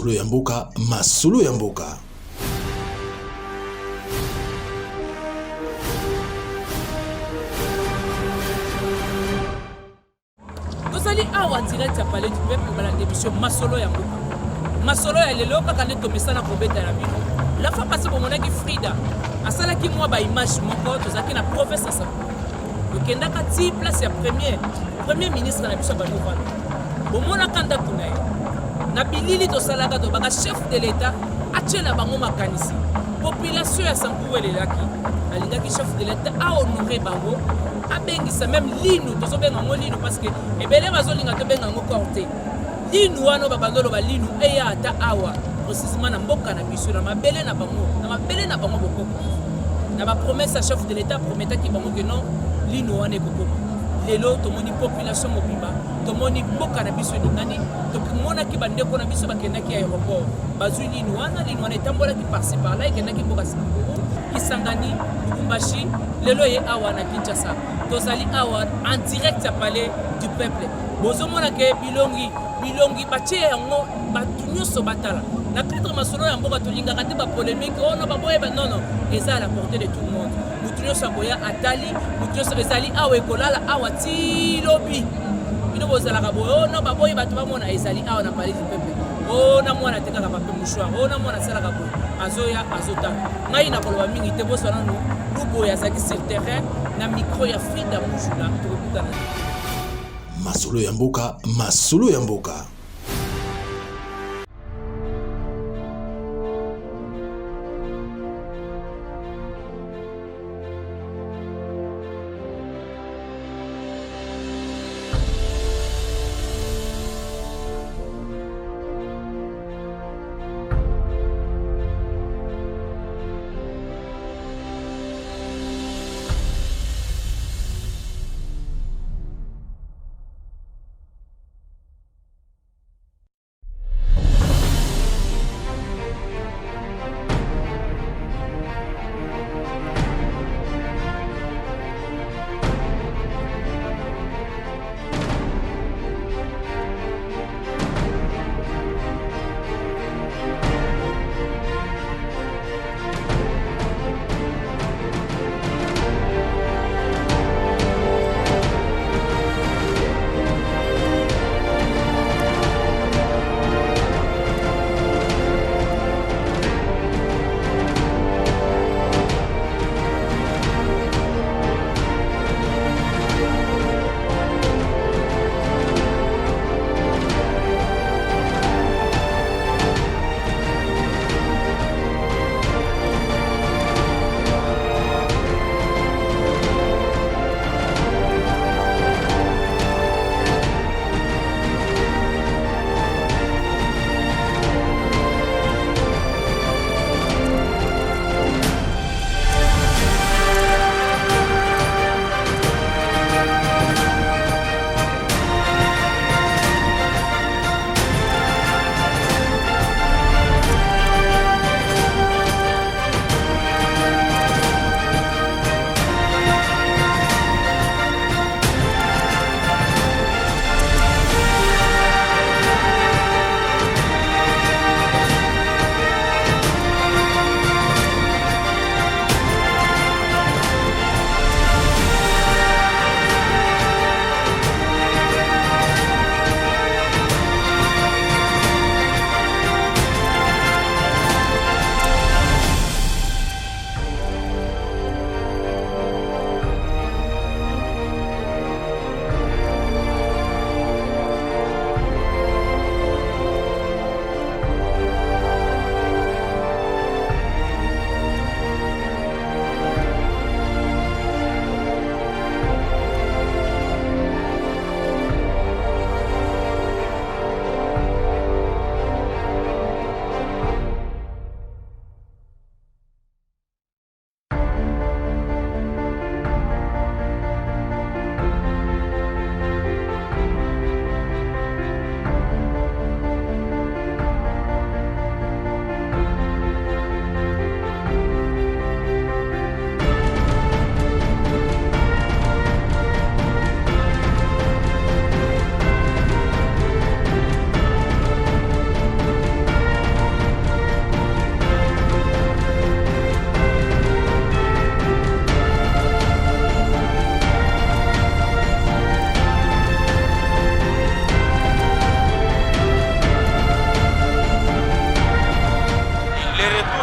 Masolo ya mboka, masolo ya mboka. Tozali awa direct ya palais du peuple bala démission masolo ya mboka. Masolo ya lelo kaka nde tomesana kobeta na bino. La fois passée bomonaki Frida asalaki mwa ba image moko tozaki na province asa. Okendaka ti place ya premier ministre na biso banova. Bomona kanda kuna ye. Na bilili tosalaka to baka chef de l'état atiela bango makanisi. Population ya Sankuwelelaki alingaki chef de l'état a honoré bango abengisa même linu tozobenga ngo linu parce que ebele bazolinga tobenga ngo korte linu wana babandolo ba linu eya ata awa précisément na mboka na biso na mabele na bango bokoko na ba promesse à chef de l'état prometaki bango que non linu wana ekokoma lelo tomoni population mobimba tomoni mboka na biso ningani tomonaki bandeko na biso bakendaki aéroport bazwi linu wana etambolaki par-ci par-là ekendaki mboka Kisangani Lubumbashi lelo ye awa na Kinshasa tozali awa en direct à palais du peuple bozomona ke bilongi batie yango batu nyonso batala na cadre masolo ya mboka tolingaka te ba polémique no baboye non eza à la portée de tout le monde mutu nyonso aboya atali mutu nyonso ezali awa ekolala awa ti lobi bino bozalaka boye no baboye bato bamona ezali awa na palais du peuple na mwana tekaka pape mouchoir na mwana asalaka boye azoya azotala ngai na koloba mingi te boswana no luboye azalaki sur terrain na micro ya Frida Mujula tokokutana Masolo ya mboka, masolo ya mboka.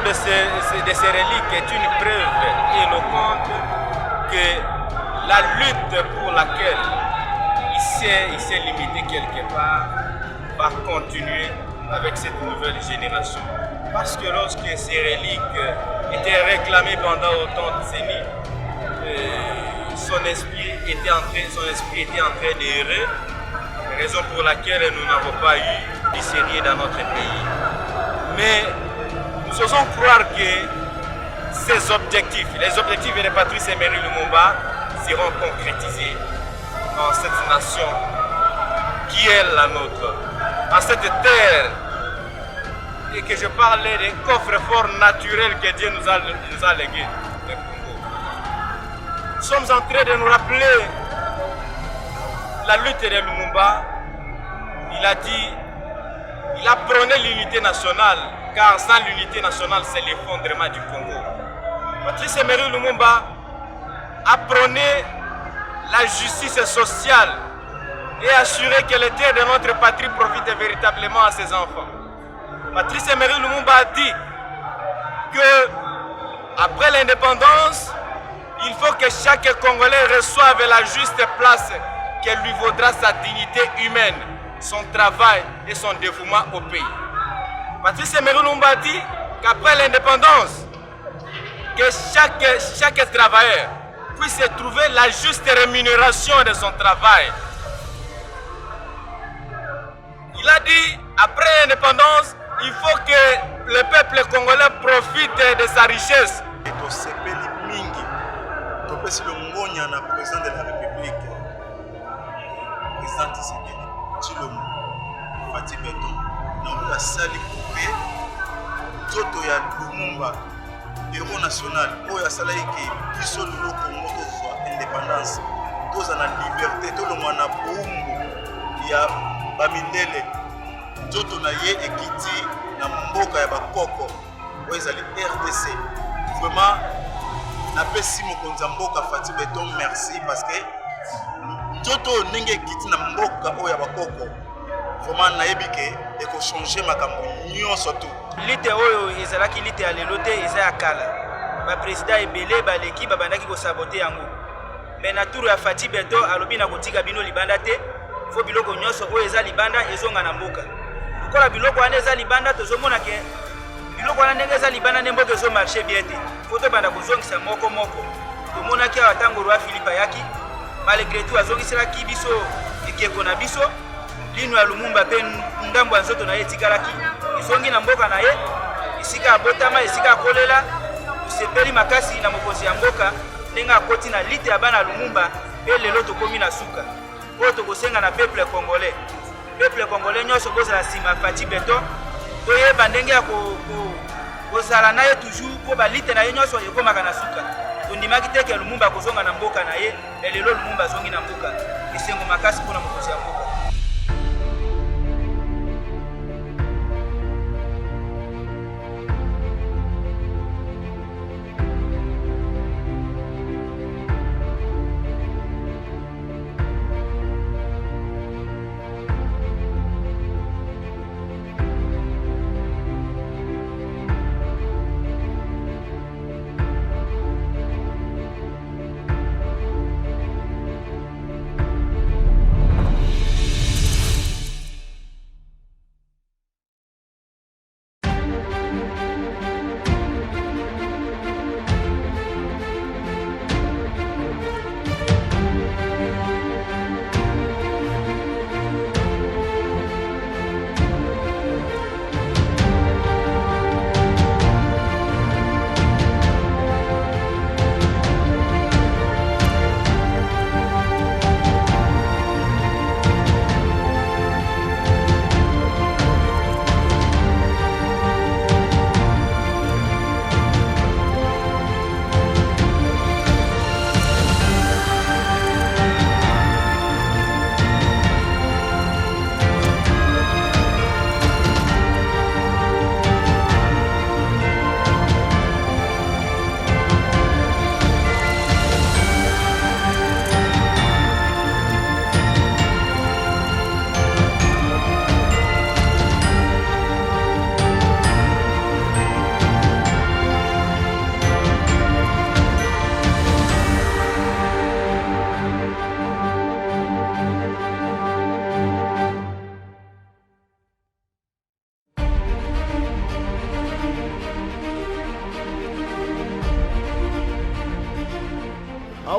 de ces reliques est une preuve éloquente que la lutte pour laquelle il s'est limité quelque part va continuer avec cette nouvelle génération. Parce que lorsque ces reliques étaient réclamées pendant autant de décennies, son esprit était en train d'errer, raison pour laquelle nous n'avons pas eu de série dans notre pays. Mais nous osons croire que ces objectifs, les objectifs de Patrice Emery Lumumba, seront concrétisés dans cette nation qui est la nôtre, en cette terre, et que je parlais des coffres forts naturels que Dieu nous a légués, le Congo. Nous sommes en train de nous rappeler la lutte de Lumumba. Il a prôné l'unité nationale, car sans l'unité nationale, c'est l'effondrement du Congo. Patrice Emery Lumumba a prôné la justice sociale et assuré que les terres de notre patrie profitent véritablement à ses enfants. Patrice Emery Lumumba a dit que après l'indépendance, il faut que chaque Congolais reçoive la juste place que lui vaudra sa dignité humaine, son travail et son dévouement au pays. Patrice Emery Lumumba a dit qu'après l'indépendance, que chaque travailleur puisse trouver la juste rémunération de son travail. Il a dit, après l'indépendance, il faut que le peuple congolais profite de sa richesse. Topesi Longonya na président de la République, président Tshisekedi Tshilombo Fati Beton, na la sali coupé nzoto ya Lumumba, héros national, oyo asalaki ke biso lelo Congo tozwa indépendance, toza na liberté, tolongwa na boumbu ya bamindele, nzoto na ye ekiti na mboka ya bakoko oyo ezali RDC. Vraiment napesi mokonzi ya mboka Fati Beton merci, parce que nzoto ndenge ekiti na mboka oyo ya bakoko vraiment nayebi ke ekochange makambo nyonso tu. Lite oyo ezalaki lite ya lelo te, eza ya kala. Bapresident ebele baleki babandaki kosabote yango, me na turu ya Fati Beton alobi na kotika bino libanda te, fo biloko nyonso oyo eza libanda ezonga na mboka. Lokola biloko wana eza libanda, tozomona ke biloko wana ndenge eza libanda nde mboka ezomarche bien te, fo tobanda kozongisa moko moko. Tomonaki awa ntango roi Philippe ayaki, malgré tout azongiselaki biso ekeko na biso, lino ya Lumumba mpe ndambo ya nzoto na ye etikalaki ezongi na mboka na ye, esika abotama, esika akolela. Tosepeli makasi na mokonzi ya mboka ndenge akoti na lite ya bana Lumumba, mpe lelo tokomi na suka oyo tokosenga na peuple congolais. Peuple congolais nyonso bozala nsima Fati Beton, toyeba ndenge ya kozala na ye toujours mpo balite na ye nyonso ekomaka na suka. Tondimaki te ke Lumumba akozonga na mboka na ye, me lelo Lumumba azongi na mboka. Esengo makasi mpona mokonzi ya mboka.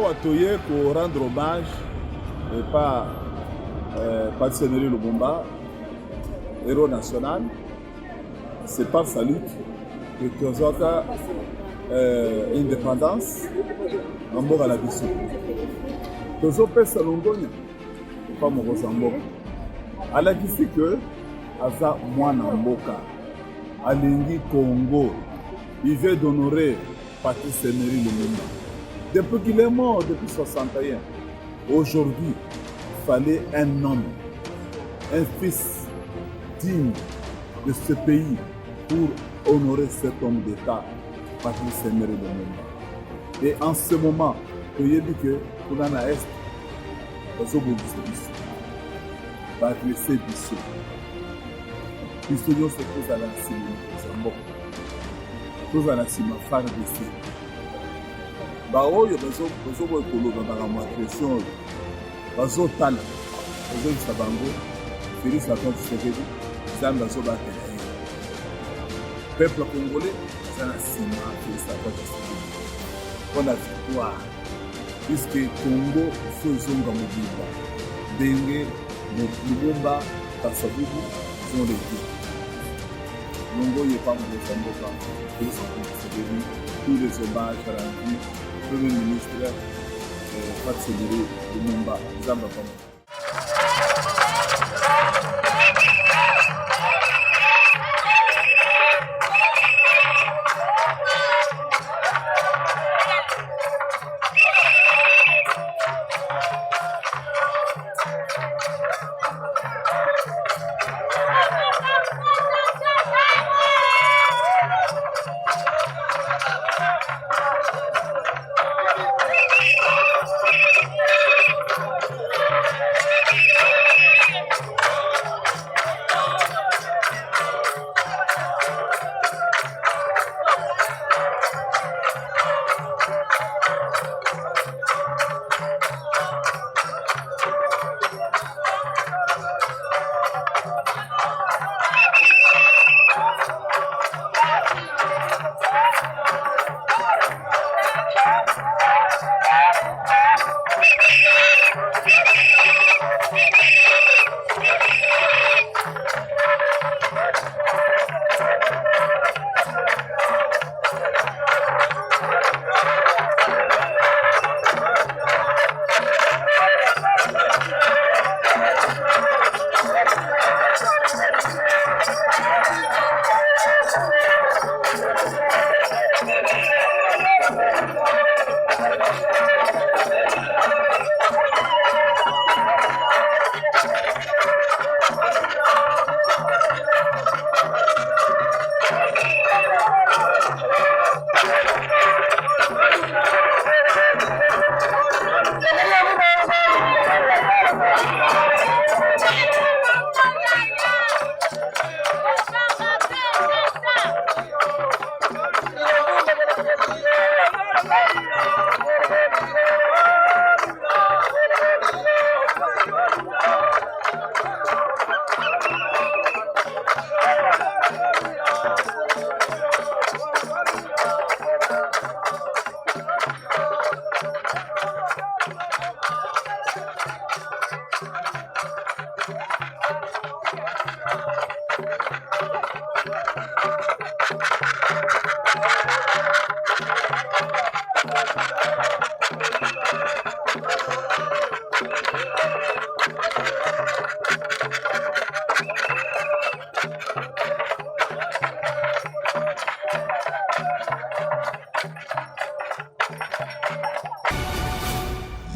awa toye ko rendre hommage et pas Patrice Emery Lumumba, héros national. C'est par sa lutte que tozwaka indépendance na mboka na biso. Tozopesa longonya epa mokonzi ya mboka alakisi ke aza mwana mboka alingi Congo. Il veut d'honorer Patrice Emery Lumumba. Depuis qu'il est mort, depuis 61, aujourd'hui, il fallait un homme, un fils digne de ce pays pour honorer cet homme d'État, Patrice Emery Lumumba. Et en ce moment, il y a dit que pour l'Est, Patrice Bissou. Bissou, nous sommes tous à la cinéma. Tous à la cinéma, phare d'ici. Baoyo bazoboye koloba makambo ya pression oyo bazotala bazolisa bango Félix Antoine Tshisekedi nzambe azobatela ye peuple congolais aza na nsima ya Félix Antoine Tshisekedi mpona victoire puisque Congo so ezonga mobimba ndenge Lumumba Kasavubu sont les deux. Longo n'est pas mon mboka Félix Antoine Tshisekedi, tous les hommages à la vie Premier ministre Patrice Emery Lumumba Nzambe Pamba.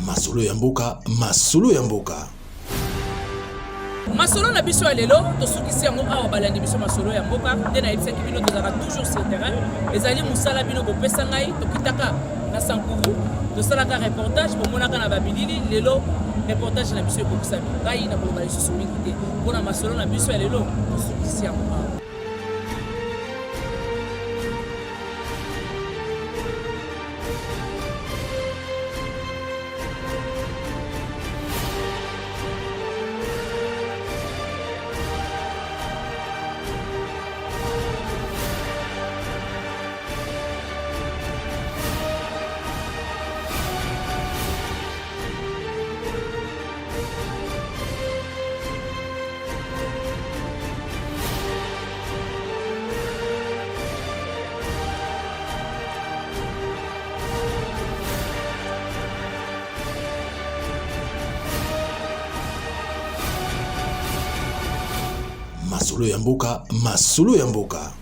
Masolo ya mboka, masolo ya mboka. Masolo na biso ya lelo tosukisi yango awa balandi biso masolo ya mboka nde na yebisaki bino tozalaka toujours sur terrain ezali mosala bino kopesa ngai tokitaka na Sankuru tosalaka reportage bomonaka na babilili lelo reportage na biso ekokisami ngai na koloba lisusu mingi te mpona masolo na biso ya lelo tosukisi yango awa. masolo ya mboka, masolo ya mboka.